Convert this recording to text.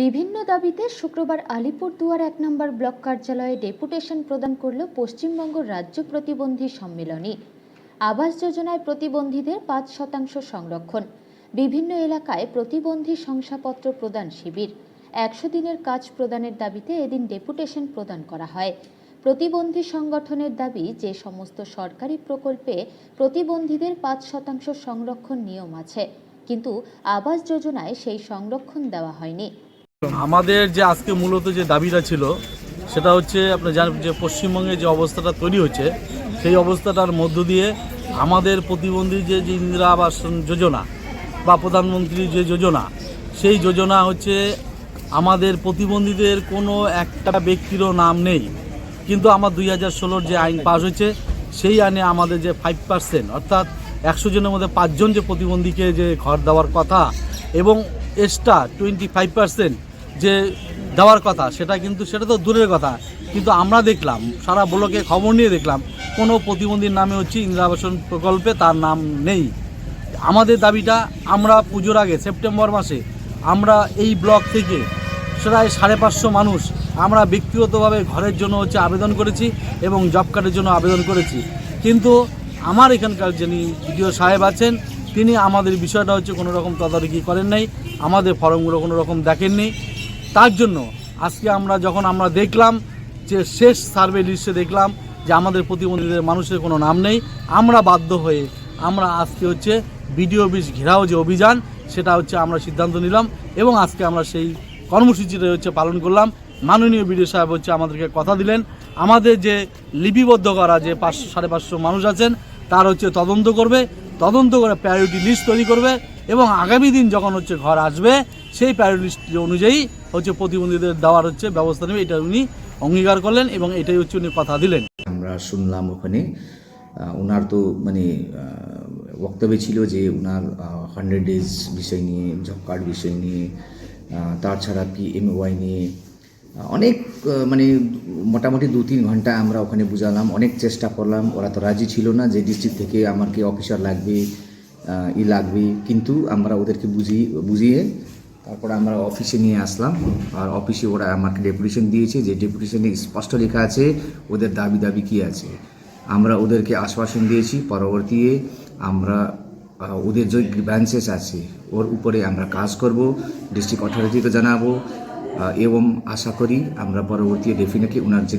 বিভিন্ন দাবিতে শুক্রবার আলিপুরদুয়ার ১ নম্বর ব্লক কার্যালয়ে ডেপুটেশন প্রদান করল পশ্চিমবঙ্গ রাজ্য প্রতিবন্ধী সম্মেলনী। আবাস যোজনায় প্রতিবন্ধীদের ৫% সংরক্ষণ, বিভিন্ন এলাকায় প্রতিবন্ধী শংসাপত্র প্রদান শিবির, ১০০ দিনের কাজ প্রদানের দাবিতে এদিন ডেপুটেশন প্রদান করা হয়। প্রতিবন্ধী সংগঠনের দাবি, যে সমস্ত সরকারি প্রকল্পে প্রতিবন্ধীদের ৫% সংরক্ষণ নিয়ম আছে, কিন্তু আবাস যোজনায় সেই সংরক্ষণ দেওয়া হয়নি। আমাদের যে আজকে মূলত যে দাবিটা ছিল সেটা হচ্ছে, আপনি জানেন যে পশ্চিমবঙ্গে যে অবস্থাটা তৈরি হচ্ছে, সেই অবস্থাটার মধ্য দিয়ে আমাদের প্রতিবন্ধী যে ইন্দিরা আবাস যোজনা বা প্রধানমন্ত্রীর যে যোজনা, সেই যোজনা হচ্ছে আমাদের প্রতিবন্ধীদের কোনো একটা ব্যক্তিরও নাম নেই। কিন্তু আমার 2016 যে আইন পাস হয়েছে, সেই আইনে আমাদের যে 5% অর্থাৎ 100 জনের মধ্যে 5 জন যে প্রতিবন্ধীকে যে ঘর দেওয়ার কথা এবং এক্সট্রা 25% যে দেওয়ার কথা, সেটা তো দূরের কথা। কিন্তু আমরা দেখলাম, সারা ব্লকে খবর নিয়ে দেখলাম, কোনো প্রতিবন্ধীর নামে হচ্ছে ইন্দিরা আবাস প্রকল্পে তার নাম নেই। আমাদের দাবিটা, আমরা পুজোর আগে সেপ্টেম্বর মাসে আমরা এই ব্লক থেকে প্রায় 550 মানুষ আমরা ব্যক্তিগতভাবে ঘরের জন্য হচ্ছে আবেদন করেছি এবং জব কার্ডের জন্য আবেদন করেছি। কিন্তু আমার এখানকার যিনি বিডিও সাহেব আছেন, তিনি আমাদের বিষয়টা হচ্ছে কোনো রকম তদারকি করেন নাই, আমাদের ফর্মগুলো কোনো রকম দেখেননি। তার জন্য আজকে যখন আমরা দেখলাম যে শেষ সার্ভে লিস্টে দেখলাম যে আমাদের প্রতিবন্ধীদের মানুষের কোনো নাম নেই, আমরা বাধ্য হয়ে আমরা আজকে হচ্ছে বিডিও অফিস ঘেরাও যে অভিযান, সেটা হচ্ছে আমরা সিদ্ধান্ত নিলাম এবং আজকে আমরা সেই কর্মসূচিটা হচ্ছে পালন করলাম। মাননীয় বিডিও সাহেব হচ্ছে আমাদেরকে কথা দিলেন, আমাদের যে লিপিবদ্ধ করা যে 500-550 মানুষ আছেন তার হচ্ছে তদন্ত করে প্রায়োরিটি লিস্ট তৈরি করবে এবং আগামী দিন যখন হচ্ছে ঘর আসবে, সেই প্রায়োরিটি লিস্ট অনুযায়ী হচ্ছে প্রতিবন্ধীদের দেওয়ার হচ্ছে ব্যবস্থা নেবে, এটা উনি অঙ্গীকার করলেন এবং এটাই হচ্ছে উনি কথা দিলেন। আমরা শুনলাম ওখানে ওনার তো বক্তব্য ছিল যে ওনার 100 ডেজ বিষয় নিয়ে, জব কার্ড বিষয় নিয়ে, তাছাড়া PMY নিয়ে অনেক মোটামুটি 2-3 ঘন্টা আমরা ওখানে বুঝালাম, অনেক চেষ্টা করলাম। ওরা তো রাজি ছিল না যে ডিস্ট্রিক্ট থেকে আমাকে অফিসার লাগবে, লাগবে। কিন্তু আমরা ওদেরকে বুঝিয়ে তারপরে আমরা অফিসে নিয়ে আসলাম। আর অফিসে ওরা আমাকে ডেপুটেশন দিয়েছে, যে ডেপুটেশনে স্পষ্ট লেখা আছে ওদের দাবি কী আছে। আমরা ওদেরকে আশ্বাসন দিয়েছি, পরবর্তী আমরা ওদের যে গ্রিভ্যান্সেস আছে ওর উপরে আমরা কাজ করব, ডিস্ট্রিক্ট অথরিটিকে জানাবো এবং আশা করি আমরা পরবর্তী ডেফিনেটলি ওনার যে